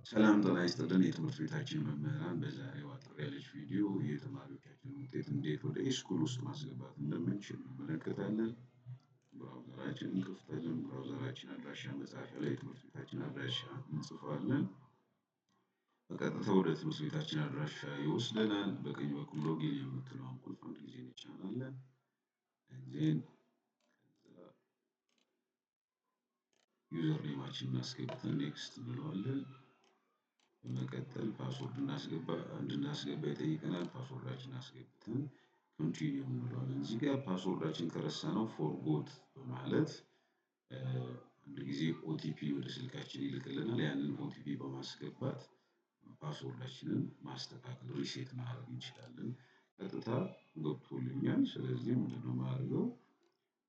ሰላም ጤና ይስጥልን የትምህርት ቤታችን መምህራን በዛሬው አጠር ያለች ቪዲዮ የተማሪዎቻችንን ውጤት እንዴት ወደ ኢስኩል ውስጥ ማስገባት እንደምንችል እንመለከታለን። ብራውዘራችንን እንከፍታለን ብራውዘራችን አድራሻ መጻፊያ ላይ የትምህርት ቤታችን አድራሻ እንጽፋለን። በቀጥታ ወደ ትምህርት ቤታችን አድራሻ ይወስደናል በቀኝ በኩል ሎጊን የምትለዋን ቁልፍ አንድ ጊዜ እንጫናለን። ዜን ዩዘር ኔማችንን አስገብተን ኔክስት እንለዋለን። በመቀጠል ፓስወርድ እንድናስገባ ይጠይቀናል ፓስወርዳችንን አስገብተን ኮንቲኒው እንለዋለን። እዚህ ጋር ፓስወርዳችን ከረሳነው ፎርጎት በማለት አንድ ጊዜ ኦቲፒ ወደ ስልካችን ይልክልናል ያንን ኦቲፒ በማስገባት ፓስወርዳችንን ማስተካከል ሪሴት ማድረግ እንችላለን። ቀጥታ ገብቶልኛል ስለዚህ ምንድነው የማደርገው?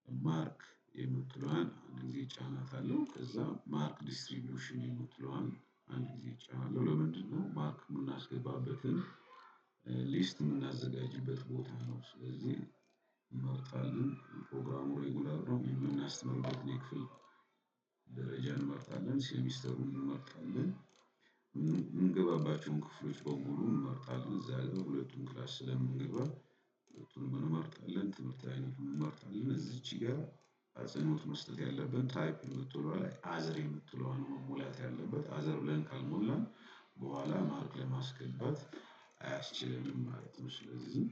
ማርክ የምትለዋን አንድ ጊዜ እጫናታለሁ ከዛ ማርክ ዲስትሪቢዩሽን የምትለዋን አንድ ጊዜ እጫናለሁ። ለምንድነው ማርክ የምናስገባበትን ሊስት የምናዘጋጅበት ቦታ ነው። ስለዚህ እንመርጣለን ፕሮግራሙ ሬጉላር ነው የምናስተምርበትን የክፍል ደረጃ እንመርጣለን ሴሚስተሩን እንመርጣለን። የምንገባባቸውን ክፍሎች በሙሉ እንመርጣለን እዛ ጋር ሁለቱም ክላስ ስለምንገባ ሁለቱንም እንመርጣለን ትምህርት አይነቱን እንመርጣለን እዚች ጋር አጽንኦት መስጠት ያለብን ታይፕ የምትለዋ ላይ አዘር የምትለዋ ነው መሞላት ያለበት አዘር ብለን ካልሞላን በኋላ ማርክ ለማስገባት አያስችለንም ማለት ነው። ስለዚህ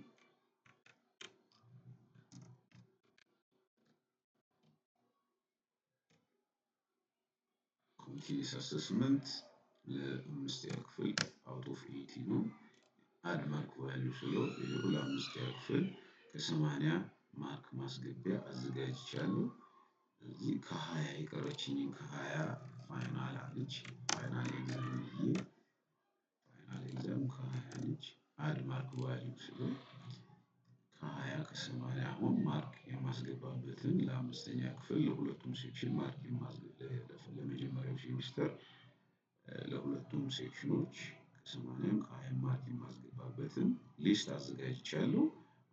ኮንቲኒየስ አሰስመንት ለአምስተኛ ክፍል አውት ኦፍ 80 ነው። አድ ማርክ ቫልዩ ስለው ይኸው ለአምስተኛ ክፍል ከ80 ማርክ ማስገቢያ አዘጋጅቻለሁ። እዚህ ከ20 የቀረችኝን ከ20 ፋይናል አለች ፋይናል ኤግዛም ብዬ ፋይናል ኤግዛም ከ20 አለች አድ ማርክ ቫልዩ ስለው ከ20 ከ80 አሁን ማርክ የማስገባበትን ለአምስተኛ ክፍል ለሁለቱም ሴክሽን ማርክ ለመጀመሪያው ሴሚስተር ለሁለቱም ሴክሽኖች ከ80ም ከ20ም ማርክ የማስገባበትን ሊስት አዘጋጅቻለሁ።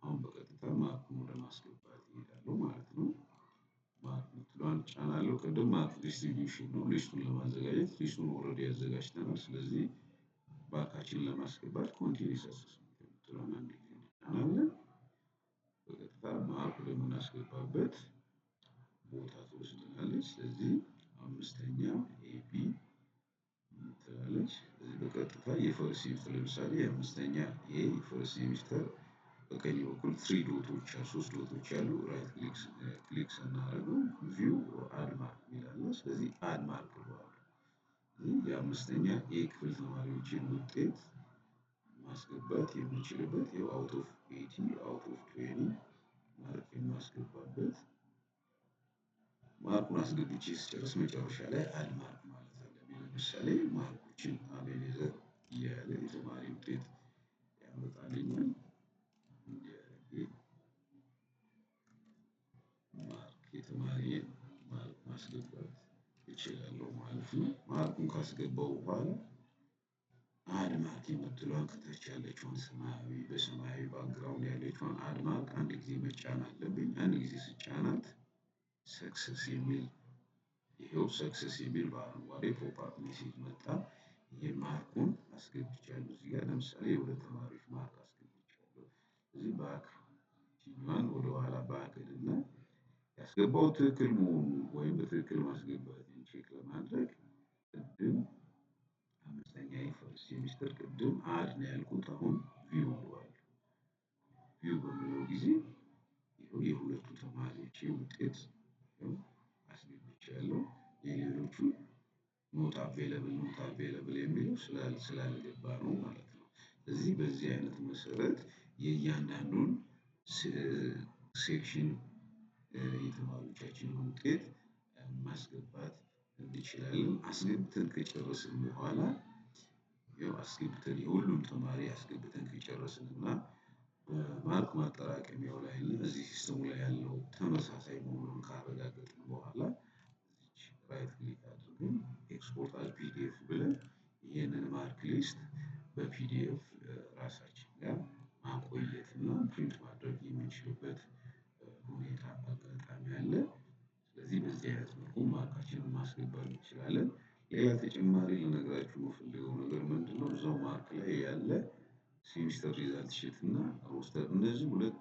አሁን በቀጥታ ማርኩን ወደ ማስገባት እሄዳለሁ ማለት ነው። ማርክ የምትለዋን እጫናለሁ ቅድም ማርክ ዲስትሪቢዩሽን ነው ሊስቱን ለማዘጋጀት ሊስቱን ኦሬዲ አዘጋጅተናል ስለዚህ ማርካችንን ለማስገባት ኮንቲኒየስ አሰስመንት የምትለዋን አንድ ጊዜ እንጫናለን። በቀጥታ ማርክ ወደምናስገባበት ቦታ ትወስደናለች ስለዚህ አምስተኛ ኤቢ ትላለች ስለዚህ በቀጥታ የፈርስት ሴሚስተር ለምሳሌ የአምስተኛ ኤ የፈርስት ሴሚስተር በቀኝ በኩል ትሪ ዶቶች አሉ ሶስት ዶቶች አሉ ራይት ክሊክ ስናደርገው ቪው አድ ማርክ የሚል አለ ስለዚህ አድ ማርክ እለዋለሁ። የአምስተኛ ኤ ክፍል ተማሪዎችን ውጤት ማስገባት የምችልበት ይኸው አውት ኦፍ 80 አውት ኦፍ 20 ማርክ የማስገባበት ማርኩን አስገብቼ ስጨርስ መጨረሻ ላይ አድ ማርክ ማለት አለብኝ። ለምሳሌ ማርኮችን አቤኔዘር እያለ የተማሪ ውጤት ያመጣልኛል። ማርክ የተማሪዬን ማርክ ማስገባት እችላለሁ ማለት ነው። ማርኩን ካስገባሁ በኋላ አድ ማርክ የምትለዋን ከታች ያለችውን ሰማያዊ በሰማያዊ ባክግራውንድ ያለችውን አድ ማርክ አንድ ጊዜ መጫን አለብኝ አንድ ጊዜ ስጫናት ሰክሰስ የሚል ይኸው ሰክሰስ የሚል በአረንጓዴ ፖፕ አፕ ሜሴጅ መጣ። ይሄን ማርኩን አስገብቻለሁ እዚህ ጋር ለምሳሌ የሁለት ተማሪዎች ማርክ አስገብቻለሁ። እዚህ ባክ ይቺኛዋን ወደኋላ ባክ እልና ያስገባሁት ትክክል መሆኑን ወይም በትክክል ማስገባቴን ቼክ ለማድረግ ቅድም አምስተኛ የፈርስት ሴሚስተር ቅድም አድ ነው ያልኩት አሁን ቪው እለዋለሁ። ቪው በምለው ጊዜ ይኸው የሁለቱ ተማሪዎቼ ውጤት ይኸው አስገብቻለሁ የሌሎቹን ኖት አቬለብል የሚለው ስላልገባ ነው ማለት ነው። ስለዚህ በዚህ አይነት መሰረት የእያንዳንዱን ሴክሽን የተማሪዎቻችንን ውጤት ማስገባት እንችላለን። አስገብተን ከጨረስን በኋላ ያው አስገብተን የሁሉም ተማሪ አስገብተን ከጨረስን እና በማርክ ማጠራቀሚያው ላይ እና እዚህ ሲስተሙ ላይ ያለው ተመሳሳይ መሆኑን ካረጋገጥን በኋላ እዚች ራይት ክሊክ አድርገን ኤክስፖርት አዝ ፒዲኤፍ ብለን ይህንን ማርክ ሊስት በፒዲኤፍ ራሳችን ጋር ማቆየት እና ፕሪንት ማድረግ የምንችልበት ሁኔታ አጋጣሚ አለ። ስለዚህ በዚህ አይነት መልኩ ማርካችንን ማስገባት እንችላለን። ሌላ ተጨማሪ ልነግራችሁ የምፈልገው ነገር ምንድነው? እዛው ማርክ ላይ ያለ ሴሚስተር ሪዛልት ሺት እና ሮስተር እነዚህ ሁለት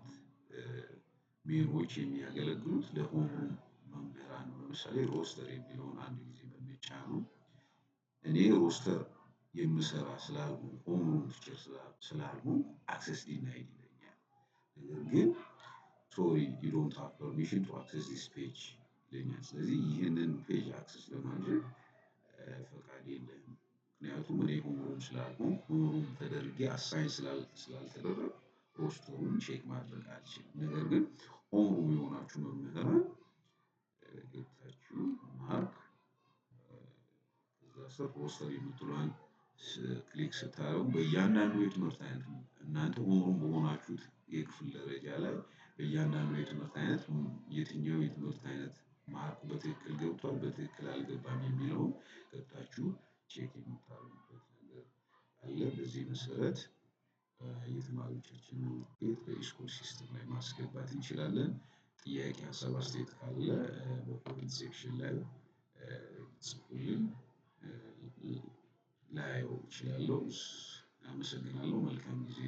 ሜኖዎች የሚያገለግሉት ለሆምሩም መምህራን ነው። ለምሳሌ ሮስተር የሚለውን አንድ ጊዜ ብንጫኑ እኔ ሮስተር የምሰራ ስላልሆንኩ ሆምሩም ቲቸር ስላልሆንኩ አክሰስ ዲናይድ ይለኛል። ነገር ግን ሶሪ ዩ ዶንት ሃቭ ፐርሚሽን ቱ አክሰስ ዚስ ፔጅ ይለኛል። ስለዚህ ይህንን ፔጅ አክሰስ ለማድረግ ፈቃድ የለህም። ምክንያቱም እኔ ሆምሩም ስላልሆንኩ ሆምሩም ተደርጌ አሳይን ስላልተደረግኩ ሮስተሩን ቼክ ማድረግ አልችልም። ነገር ግን ሆምሩም የሆናችሁ መምህራን ገብታችሁ ማርክ ከዛ ስር ሮስተር የምትለዋን ክሊክ ስታደርጉ በእያንዳንዱ የትምህርት አይነት እናንተ ሆምሩም በሆናችሁት የክፍል ደረጃ ላይ በእያንዳንዱ የትምህርት አይነት የትኛው የትምህርት አይነት ማርኩ በትክክል ገብቷል በትክክል አልገባም የሚለውን ገብታችሁ ቼክ የምታደርጉበት ነገር አለ። በዚህ መሰረት የተማሪዎቻችንን ውጤት በኢስኩል ሲስተም ላይ ማስገባት እንችላለን። ጥያቄ ሀሳብ አስተያየት ካለ በኮሜንት ሴክሽን ላይ ጽፉልኝ። ላየው እችላለሁ። አመሰግናለሁ መልካም ጊዜ